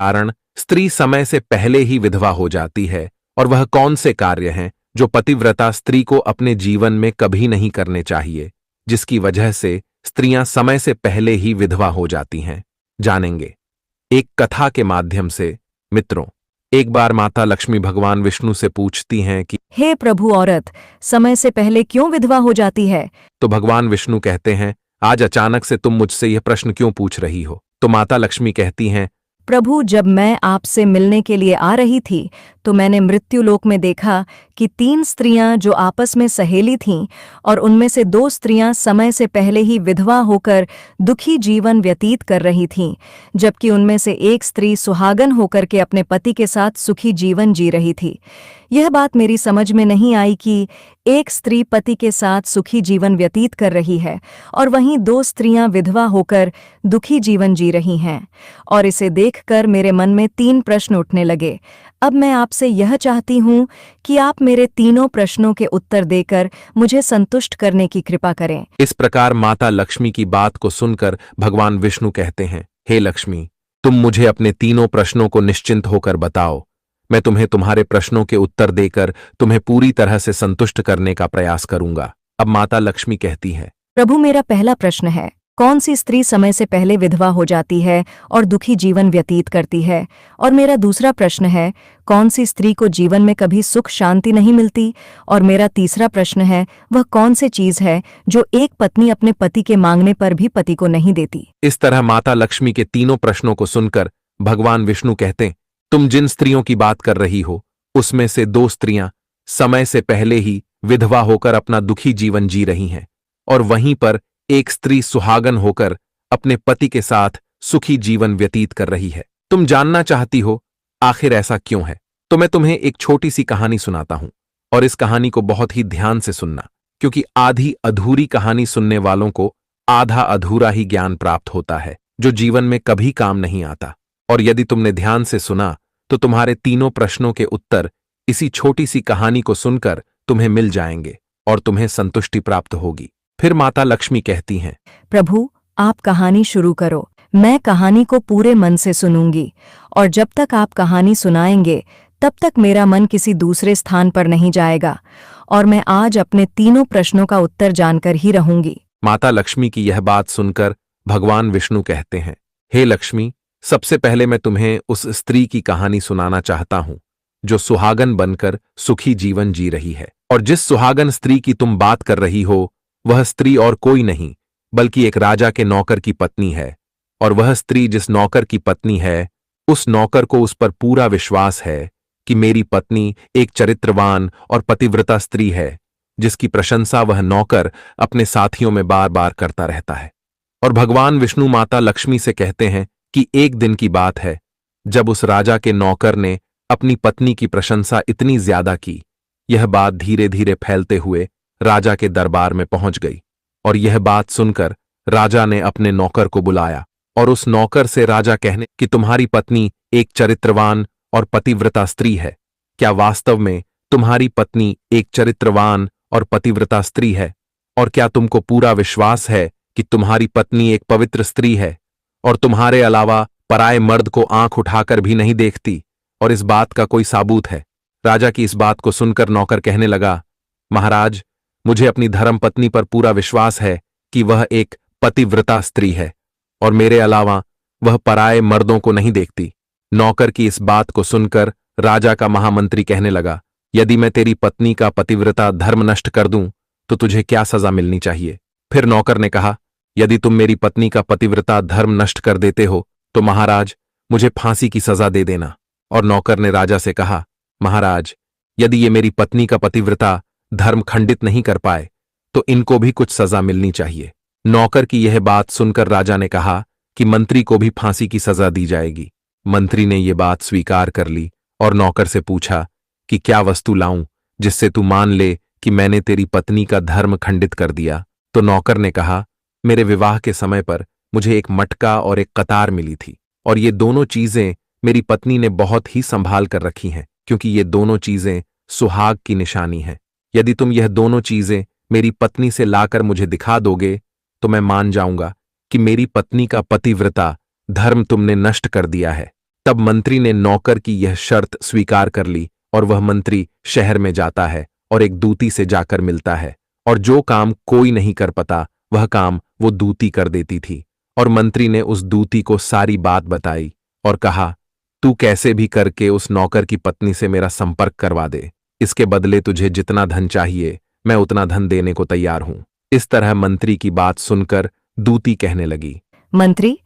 कारण स्त्री समय से पहले ही विधवा हो जाती है और वह कौन से कार्य हैं जो पतिव्रता स्त्री को अपने जीवन में कभी नहीं करने चाहिए, जिसकी वजह से स्त्रियां समय से पहले ही विधवा हो जाती हैं, जानेंगे एक कथा के माध्यम से। मित्रों, एक बार माता लक्ष्मी भगवान विष्णु से पूछती हैं कि हे प्रभु, औरत समय से पहले क्यों विधवा हो जाती है? तो भगवान विष्णु कहते हैं, आज अचानक से तुम मुझसे यह प्रश्न क्यों पूछ रही हो? तो माता लक्ष्मी कहती हैं, प्रभु, जब मैं आपसे मिलने के लिए आ रही थी तो मैंने मृत्युलोक में देखा कि 3 स्त्रियां जो आपस में सहेली थीं और उनमें से 2 स्त्रियां समय से पहले ही विधवा होकर दुखी जीवन व्यतीत कर रही थीं, जबकि उनमें से एक स्त्री सुहागन होकर के अपने पति के साथ सुखी जीवन जी रही थी। यह बात मेरी समझ में नहीं आई कि एक स्त्री पति के साथ सुखी जीवन व्यतीत कर रही है और वहीं 2 स्त्रियां विधवा होकर दुखी जीवन जी रही हैं, और इसे देखकर मेरे मन में 3 प्रश्न उठने लगे। अब मैं आपसे यह चाहती हूं कि आप मेरे तीनों प्रश्नों के उत्तर देकर मुझे संतुष्ट करने की कृपा करें। इस प्रकार माता लक्ष्मी की बात को सुनकर भगवान विष्णु कहते हैं, हे लक्ष्मी, तुम मुझे अपने तीनों प्रश्नों को निश्चिंत होकर बताओ। मैं तुम्हें तुम्हारे प्रश्नों के उत्तर देकर तुम्हें पूरी तरह से संतुष्ट करने का प्रयास करूंगा। अब माता लक्ष्मी कहती है, प्रभु, मेरा पहला प्रश्न है, कौन सी स्त्री समय से पहले विधवा हो जाती है और दुखी जीवन व्यतीत करती है? और मेरा दूसरा प्रश्न है, कौन सी स्त्री को जीवन में कभी सुख शांति नहीं मिलती? और मेरा तीसरा प्रश्न है, वह कौन सी चीज है जो एक पत्नी अपने पति के मांगने पर भी पति को नहीं देती? इस तरह माता लक्ष्मी के तीनों प्रश्नों को सुनकर भगवान विष्णु कहते, तुम जिन स्त्रियों की बात कर रही हो उसमें से 2 स्त्रियां समय से पहले ही विधवा होकर अपना दुखी जीवन जी रही हैं, और वहीं पर एक स्त्री सुहागन होकर अपने पति के साथ सुखी जीवन व्यतीत कर रही है। तुम जानना चाहती हो आखिर ऐसा क्यों है? तो मैं तुम्हें एक छोटी सी कहानी सुनाता हूं, और इस कहानी को बहुत ही ध्यान से सुनना, क्योंकि आधी अधूरी कहानी सुनने वालों को आधा अधूरा ही ज्ञान प्राप्त होता है, जो जीवन में कभी काम नहीं आता। और यदि तुमने ध्यान से सुना तो तुम्हारे तीनों प्रश्नों के उत्तर इसी छोटी सी कहानी को सुनकर तुम्हें मिल जाएंगे और तुम्हें संतुष्टि प्राप्त होगी। फिर माता लक्ष्मी कहती हैं, प्रभु, आप कहानी शुरू करो। मैं कहानी को पूरे मन से सुनूंगी, और जब तक आप कहानी सुनाएंगे तब तक मेरा मन किसी दूसरे स्थान पर नहीं जाएगा, और मैं आज अपने तीनों प्रश्नों का उत्तर जानकर ही रहूंगी। माता लक्ष्मी की यह बात सुनकर भगवान विष्णु कहते हैं, हे लक्ष्मी, सबसे पहले मैं तुम्हें उस स्त्री की कहानी सुनाना चाहता हूं जो सुहागन बनकर सुखी जीवन जी रही है। और जिस सुहागन स्त्री की तुम बात कर रही हो वह स्त्री और कोई नहीं बल्कि एक राजा के नौकर की पत्नी है। और वह स्त्री जिस नौकर की पत्नी है, उस नौकर को उस पर पूरा विश्वास है कि मेरी पत्नी एक चरित्रवान और पतिव्रता स्त्री है, जिसकी प्रशंसा वह नौकर अपने साथियों में बार बार करता रहता है। और भगवान विष्णु माता लक्ष्मी से कहते हैं कि एक दिन की बात है जब उस राजा के नौकर ने अपनी पत्नी की प्रशंसा इतनी ज्यादा की, यह बात धीरे धीरे फैलते हुए राजा के दरबार में पहुंच गई। और यह बात सुनकर राजा ने अपने नौकर को बुलाया और उस नौकर से राजा कहने कि तुम्हारी पत्नी एक चरित्रवान और पतिव्रता स्त्री है। क्या वास्तव में तुम्हारी पत्नी एक चरित्रवान और पतिव्रता स्त्री है? और क्या तुमको पूरा विश्वास है कि तुम्हारी पत्नी एक पवित्र स्त्री है और तुम्हारे अलावा पराये मर्द को आंख उठाकर भी नहीं देखती, और इस बात का कोई साबूत है? राजा की इस बात को सुनकर नौकर कहने लगा, महाराज, मुझे अपनी धर्मपत्नी पर पूरा विश्वास है कि वह एक पतिव्रता स्त्री है और मेरे अलावा वह पराये मर्दों को नहीं देखती। नौकर की इस बात को सुनकर राजा का महामंत्री कहने लगा, यदि मैं तेरी पत्नी का पतिव्रता धर्म नष्ट कर दूं तो तुझे क्या सजा मिलनी चाहिए? फिर नौकर ने कहा, यदि तुम मेरी पत्नी का पतिव्रता धर्म नष्ट कर देते हो तो महाराज, मुझे फांसी की सजा दे देना। और नौकर ने राजा से कहा, महाराज, यदि ये मेरी पत्नी का पतिव्रता धर्म खंडित नहीं कर पाए तो इनको भी कुछ सजा मिलनी चाहिए। नौकर की यह बात सुनकर राजा ने कहा कि मंत्री को भी फांसी की सजा दी जाएगी। मंत्री ने यह बात स्वीकार कर ली और नौकर से पूछा कि क्या वस्तु लाऊं जिससे तू मान ले कि मैंने तेरी पत्नी का धर्म खंडित कर दिया? तो नौकर ने कहा, मेरे विवाह के समय पर मुझे एक मटका और एक कतार मिली थी, और ये दोनों चीजें मेरी पत्नी ने बहुत ही संभाल कर रखी हैं, क्योंकि ये दोनों चीजें सुहाग की निशानी हैं। यदि तुम यह दोनों चीजें मेरी पत्नी से लाकर मुझे दिखा दोगे तो मैं मान जाऊंगा कि मेरी पत्नी का पतिव्रता धर्म तुमने नष्ट कर दिया है। तब मंत्री ने नौकर की यह शर्त स्वीकार कर ली और वह मंत्री शहर में जाता है और एक दूती से जाकर मिलता है और जो काम कोई नहीं कर पाता वह काम वो दूती कर देती थी। और मंत्री ने उस दूती को सारी बात बताई और कहा, तू कैसे भी करके उस नौकर की पत्नी से मेरा संपर्क करवा दे, इसके बदले तुझे जितना धन चाहिए मैं उतना धन देने को तैयार हूं। इस तरह मंत्री की बात सुनकर दूती कहने लगी, मंत्री,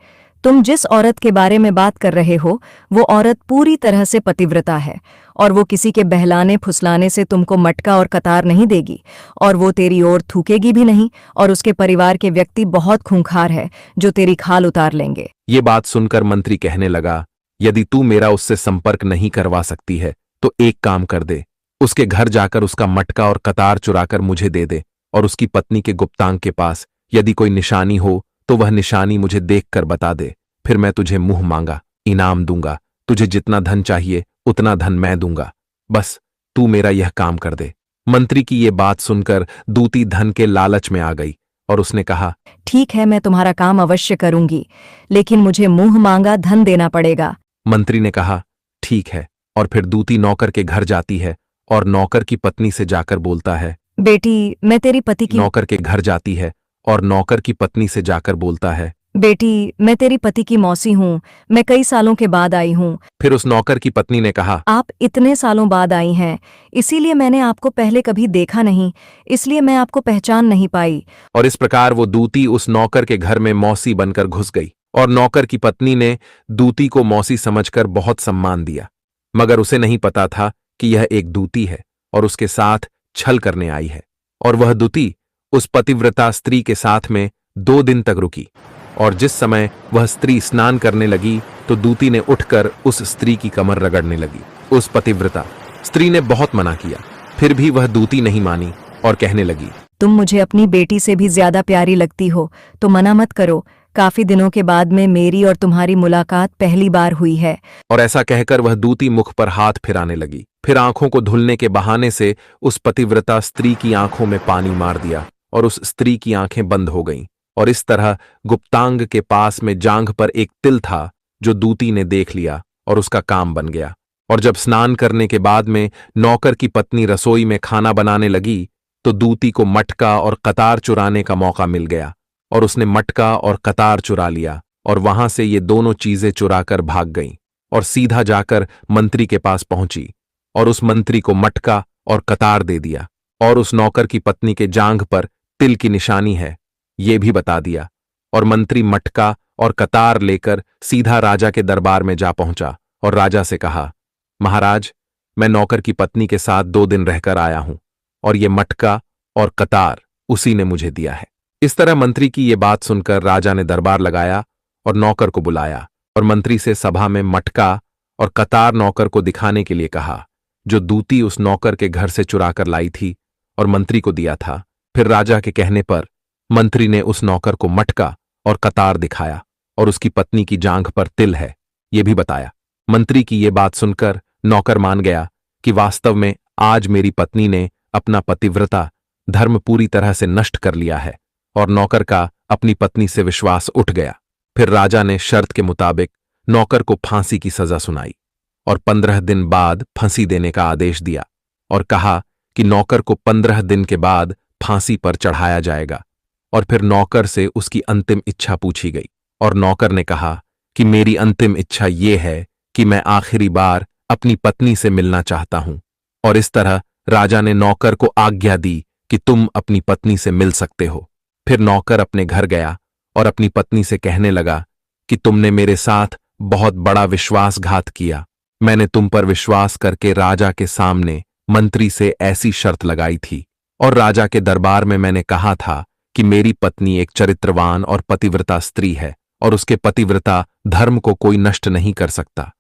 तुम जिस औरत के बारे में बात कर रहे हो वो औरत पूरी तरह से पतिव्रता है और वो किसी के बहलाने फुसलाने से तुमको मटका और कतार नहीं देगी और वो तेरी ओर थूकेगी भी नहीं और उसके परिवार के व्यक्ति बहुत खूंखार है जो तेरी खाल उतार लेंगे। ये बात सुनकर मंत्री कहने लगा, यदि तू मेरा उससे संपर्क नहीं करवा सकती है तो एक काम कर दे, उसके घर जाकर उसका मटका और कतार चुराकर मुझे दे दे और उसकी पत्नी के गुप्तांग के पास यदि कोई निशानी हो तो वह निशानी मुझे देखकर बता दे, फिर मैं तुझे मुंह मांगा इनाम दूंगा, तुझे जितना धन चाहिए उतना धन मैं दूंगा, बस तू मेरा यह काम कर दे। मंत्री की ये बात सुनकर दूती धन के लालच में आ गई और उसने कहा, ठीक है, मैं तुम्हारा काम अवश्य करूंगी, लेकिन मुझे मुंह मांगा धन देना पड़ेगा। मंत्री ने कहा, ठीक है। और फिर दूती नौकर के घर जाती है और नौकर की पत्नी से जाकर बोलता है, बेटी, मैं तेरी पति की नौकर के घर जाती है और नौकर की पत्नी से जाकर बोलता है, बेटी, मैं तेरी पति की मौसी हूँ, मैं कई सालों के बाद आई हूँ। फिर उस नौकर की पत्नी ने कहा, आप इतने सालों बाद आई हैं, इसीलिए मैंने आपको पहले कभी देखा नहीं, इसलिए मैं आपको पहचान नहीं पाई। और इस प्रकार वो दूती उस नौकर के घर में मौसी बनकर घुस गई और नौकर की पत्नी ने दूती को मौसी समझकर बहुत सम्मान दिया, मगर उसे नहीं पता था कि यह एक दूती है और उसके साथ छल करने आई है। और वह दूती उस पतिव्रता स्त्री के साथ में 2 दिन तक रुकी और जिस समय वह स्त्री स्नान करने लगी तो दूती ने उठकर उस स्त्री की कमर रगड़ने लगी। उस पतिव्रता स्त्री ने बहुत मना किया, फिर भी वह दूती नहीं मानी और कहने लगी, तुम मुझे अपनी बेटी से भी ज्यादा प्यारी लगती हो तो मना मत करो, काफी दिनों के बाद में मेरी और तुम्हारी मुलाकात पहली बार हुई है। और ऐसा कहकर वह दूती मुख पर हाथ फिराने लगी, फिर आंखों को धुलने के बहाने से उस पतिव्रता स्त्री की आंखों में पानी मार दिया और उस स्त्री की आंखें बंद हो गईं। और इस तरह गुप्तांग के पास में जांघ पर एक तिल था जो दूती ने देख लिया और उसका काम बन गया। और जब स्नान करने के बाद में नौकर की पत्नी रसोई में खाना बनाने लगी तो दूती को मटका और कतार चुराने का मौका मिल गया और उसने मटका और कतार चुरा लिया और वहां से ये दोनों चीजें चुराकर भाग गईं और सीधा जाकर मंत्री के पास पहुंची और उस मंत्री को मटका और कतार दे दिया और उस नौकर की पत्नी के जांघ पर तिल की निशानी है ये भी बता दिया। और मंत्री मटका और कतार लेकर सीधा राजा के दरबार में जा पहुंचा और राजा से कहा, महाराज, मैं नौकर की पत्नी के साथ 2 दिन रहकर आया हूं और ये मटका और कतार उसी ने मुझे दिया है। इस तरह मंत्री की ये बात सुनकर राजा ने दरबार लगाया और नौकर को बुलाया और मंत्री से सभा में मटका और कतार नौकर को दिखाने के लिए कहा जो दूती उस नौकर के घर से चुराकर लाई थी और मंत्री को दिया था। फिर राजा के कहने पर मंत्री ने उस नौकर को मटका और कतार दिखाया और उसकी पत्नी की जांघ पर तिल है ये भी बताया। मंत्री की ये बात सुनकर नौकर मान गया कि वास्तव में आज मेरी पत्नी ने अपना पतिव्रता धर्म पूरी तरह से नष्ट कर लिया है और नौकर का अपनी पत्नी से विश्वास उठ गया। फिर राजा ने शर्त के मुताबिक नौकर को फांसी की सजा सुनाई और 15 दिन बाद फांसी देने का आदेश दिया और कहा कि नौकर को 15 दिन के बाद फांसी पर चढ़ाया जाएगा। और फिर नौकर से उसकी अंतिम इच्छा पूछी गई और नौकर ने कहा कि मेरी अंतिम इच्छा ये है कि मैं आखिरी बार अपनी पत्नी से मिलना चाहता हूं। और इस तरह राजा ने नौकर को आज्ञा दी कि तुम अपनी पत्नी से मिल सकते हो। फिर नौकर अपने घर गया और अपनी पत्नी से कहने लगा कि तुमने मेरे साथ बहुत बड़ा विश्वासघात किया। मैंने तुम पर विश्वास करके राजा के सामने मंत्री से ऐसी शर्त लगाई थी और राजा के दरबार में मैंने कहा था कि मेरी पत्नी एक चरित्रवान और पतिव्रता स्त्री है और उसके पतिव्रता धर्म को कोई नष्ट नहीं कर सकता।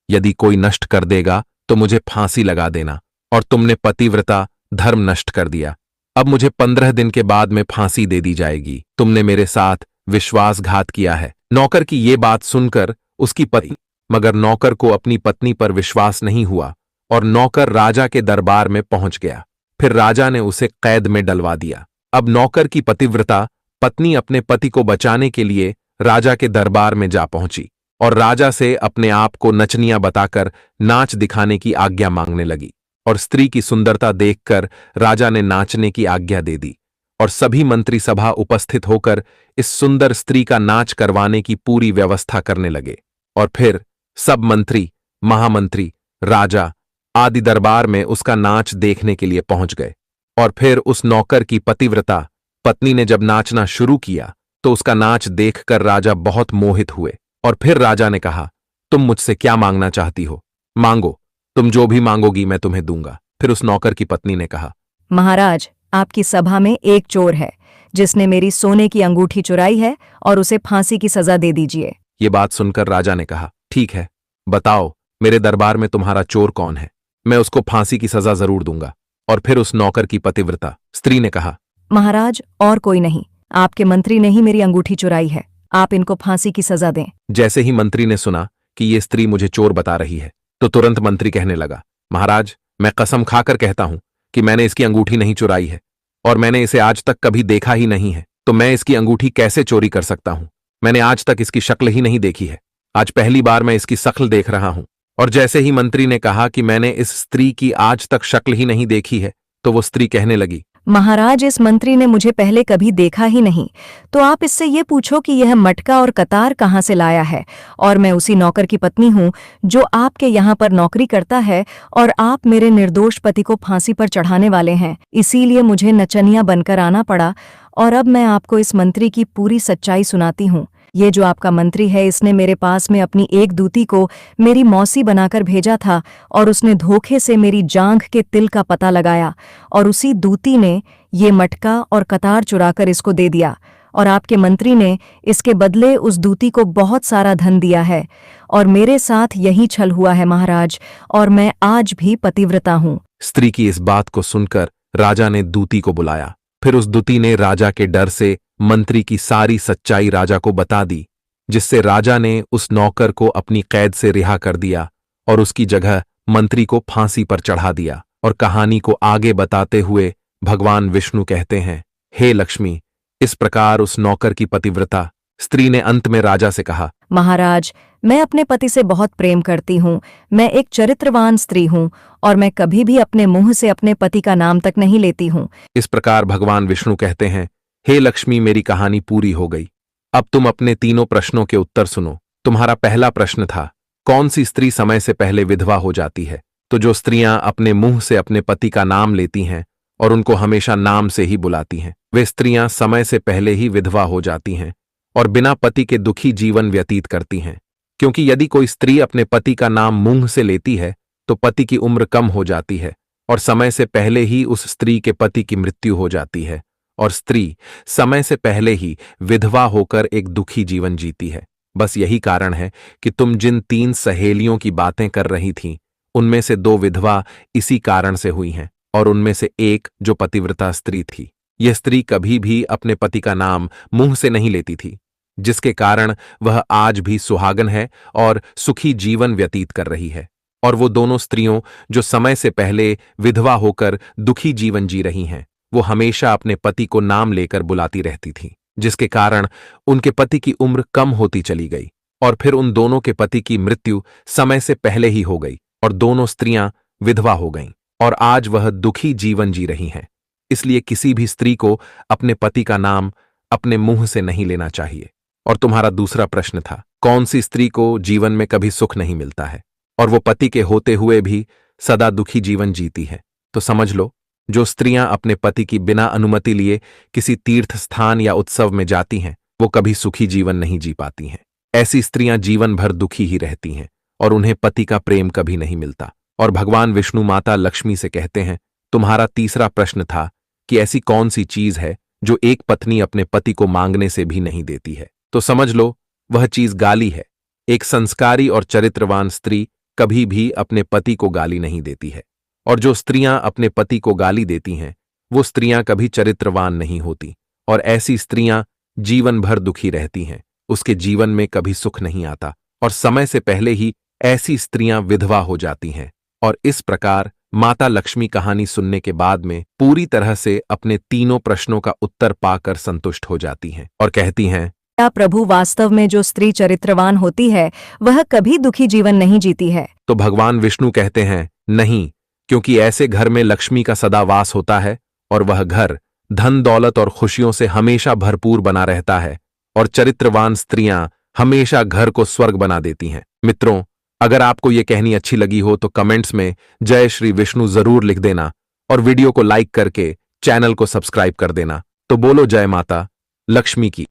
यदि कोई नष्ट कर देगा तो मुझे फांसी लगा देना, और तुमने पतिव्रता धर्म नष्ट कर दिया। अब मुझे 15 दिन के बाद में फांसी दे दी जाएगी। तुमने मेरे साथ विश्वासघात किया है। नौकर की ये बात सुनकर उसकी पत्नी, मगर नौकर को अपनी पत्नी पर विश्वास नहीं हुआ और नौकर राजा के दरबार में पहुंच गया। फिर राजा ने उसे कैद में डलवा दिया। अब नौकर की पतिव्रता पत्नी अपने पति को बचाने के लिए राजा के दरबार में जा पहुंची और राजा से अपने आप को नचनिया बताकर नाच दिखाने की आज्ञा मांगने लगी। और स्त्री की सुंदरता देखकर राजा ने नाचने की आज्ञा दे दी और सभी मंत्री सभा उपस्थित होकर इस सुंदर स्त्री का नाच करवाने की पूरी व्यवस्था करने लगे। और फिर सब मंत्री, महामंत्री, राजा आदि दरबार में उसका नाच देखने के लिए पहुंच गए। और फिर उस नौकर की पतिव्रता पत्नी ने जब नाचना शुरू किया तो उसका नाच देखकर राजा बहुत मोहित हुए। और फिर राजा ने कहा, तुम मुझसे क्या मांगना चाहती हो? मांगो, तुम जो भी मांगोगी मैं तुम्हें दूंगा। फिर उस नौकर की पत्नी ने कहा, महाराज, आपकी सभा में एक चोर है जिसने मेरी सोने की अंगूठी चुराई है और उसे फांसी की सजा दे दीजिए। ये बात सुनकर राजा ने कहा, ठीक है, बताओ मेरे दरबार में तुम्हारा चोर कौन है, मैं उसको फांसी की सजा जरूर दूंगा। और फिर उस नौकर की पतिव्रता स्त्री ने कहा, महाराज, और कोई नहीं, आपके मंत्री ने ही मेरी अंगूठी चुराई है, आप इनको फांसी की सजा दें। जैसे ही मंत्री ने सुना कि ये स्त्री मुझे चोर बता रही है तो तुरंत मंत्री कहने लगा, महाराज, मैं कसम खाकर कहता हूं कि मैंने इसकी अंगूठी नहीं चुराई है और मैंने इसे आज तक कभी देखा ही नहीं है, तो मैं इसकी अंगूठी कैसे चोरी कर सकता हूं? मैंने आज तक इसकी शक्ल ही नहीं देखी है, आज पहली बार मैं इसकी शक्ल देख रहा हूं। और जैसे ही मंत्री ने कहा कि मैंने इस स्त्री की आज तक शक्ल ही नहीं देखी है तो वो स्त्री कहने लगी, महाराज, इस मंत्री ने मुझे पहले कभी देखा ही नहीं, तो आप इससे ये पूछो कि यह मटका और कतार कहाँ से लाया है। और मैं उसी नौकर की पत्नी हूँ जो आपके यहाँ पर नौकरी करता है और आप मेरे निर्दोष पति को फांसी पर चढ़ाने वाले हैं, इसीलिए मुझे नचनिया बनकर आना पड़ा। और अब मैं आपको इस मंत्री की पूरी सच्चाई सुनाती हूँ। ये जो आपका मंत्री है, इसने मेरे पास में अपनी एक दूती को मेरी मौसी बनाकर भेजा था और उसने धोखे से मेरी जांघ के तिल का पता लगाया और उसी दूती ने ये मटका और कतार चुराकर इसको दे दिया। और आपके मंत्री ने इसके बदले उस दूती को बहुत सारा धन दिया है और मेरे साथ यही छल हुआ है महाराज, और मैं आज भी पतिव्रता हूँ। स्त्री की इस बात को सुनकर राजा ने दूती को बुलाया। फिर उस दूती ने राजा के डर से मंत्री की सारी सच्चाई राजा को बता दी, जिससे राजा ने उस नौकर को अपनी कैद से रिहा कर दिया और उसकी जगह मंत्री को फांसी पर चढ़ा दिया। और कहानी को आगे बताते हुए भगवान विष्णु कहते हैं, हे लक्ष्मी, इस प्रकार उस नौकर की पतिव्रता स्त्री ने अंत में राजा से कहा, महाराज, मैं अपने पति से बहुत प्रेम करती हूँ, मैं एक चरित्रवान स्त्री हूँ और मैं कभी भी अपने मुंह से अपने पति का नाम तक नहीं लेती हूँ। इस प्रकार भगवान विष्णु कहते हैं, हे लक्ष्मी, मेरी कहानी पूरी हो गई। अब तुम अपने तीनों प्रश्नों के उत्तर सुनो। तुम्हारा पहला प्रश्न था, कौन सी स्त्री समय से पहले विधवा हो जाती है? तो जो स्त्रियां अपने मुंह से अपने पति का नाम लेती हैं और उनको हमेशा नाम से ही बुलाती हैं, वे स्त्रियां समय से पहले ही विधवा हो जाती हैं और बिना पति के दुखी जीवन व्यतीत करती हैं। क्योंकि यदि कोई स्त्री अपने पति का नाम मुंह से लेती है तो पति की उम्र कम हो जाती है और समय से पहले ही उस स्त्री के पति की मृत्यु हो जाती है और स्त्री समय से पहले ही विधवा होकर एक दुखी जीवन जीती है। बस यही कारण है कि तुम जिन 3 सहेलियों की बातें कर रही थीं, उनमें से 2 विधवा इसी कारण से हुई हैं और उनमें से एक जो पतिव्रता स्त्री थी, यह स्त्री कभी भी अपने पति का नाम मुंह से नहीं लेती थी, जिसके कारण वह आज भी सुहागन है और सुखी जीवन व्यतीत कर रही है। और वो दोनों स्त्रियों जो समय से पहले विधवा होकर दुखी जीवन जी रही हैं, वो हमेशा अपने पति को नाम लेकर बुलाती रहती थीं, जिसके कारण उनके पति की उम्र कम होती चली गई और फिर उन दोनों के पति की मृत्यु समय से पहले ही हो गई और दोनों स्त्रियां विधवा हो गईं और आज वह दुखी जीवन जी रही हैं। इसलिए किसी भी स्त्री को अपने पति का नाम अपने मुंह से नहीं लेना चाहिए। और तुम्हारा दूसरा प्रश्न था, कौन सी स्त्री को जीवन में कभी सुख नहीं मिलता है और वो पति के होते हुए भी सदा दुखी जीवन जीती है? तो समझ लो, जो स्त्रियां अपने पति की बिना अनुमति लिए किसी तीर्थ स्थान या उत्सव में जाती हैं, वो कभी सुखी जीवन नहीं जी पाती हैं। ऐसी स्त्रियां जीवन भर दुखी ही रहती हैं और उन्हें पति का प्रेम कभी नहीं मिलता। और भगवान विष्णु माता लक्ष्मी से कहते हैं, तुम्हारा तीसरा प्रश्न था कि ऐसी कौन सी चीज है जो एक पत्नी अपने पति को मांगने से भी नहीं देती है? तो समझ लो, वह चीज गाली है। एक संस्कारी और चरित्रवान स्त्री कभी भी अपने पति को गाली नहीं देती है और जो स्त्रियां अपने पति को गाली देती हैं, वो स्त्रियां कभी चरित्रवान नहीं होती और ऐसी स्त्रियां जीवन भर दुखी रहती हैं, उसके जीवन में कभी सुख नहीं आता और समय से पहले ही ऐसी स्त्रियां विधवा हो जाती हैं। और इस प्रकार माता लक्ष्मी कहानी सुनने के बाद में पूरी तरह से अपने तीनों प्रश्नों का उत्तर पाकर संतुष्ट हो जाती हैं और कहती हैं, क्या प्रभु वास्तव में जो स्त्री चरित्रवान होती है वह कभी दुखी जीवन नहीं जीती है? तो भगवान विष्णु कहते हैं, नहीं, क्योंकि ऐसे घर में लक्ष्मी का सदा वास होता है और वह घर धन दौलत और खुशियों से हमेशा भरपूर बना रहता है और चरित्रवान स्त्रियां हमेशा घर को स्वर्ग बना देती हैं। मित्रों, अगर आपको ये कहनी अच्छी लगी हो तो कमेंट्स में जय श्री विष्णु जरूर लिख देना और वीडियो को लाइक करके चैनल को सब्सक्राइब कर देना। तो बोलो जय माता लक्ष्मी की।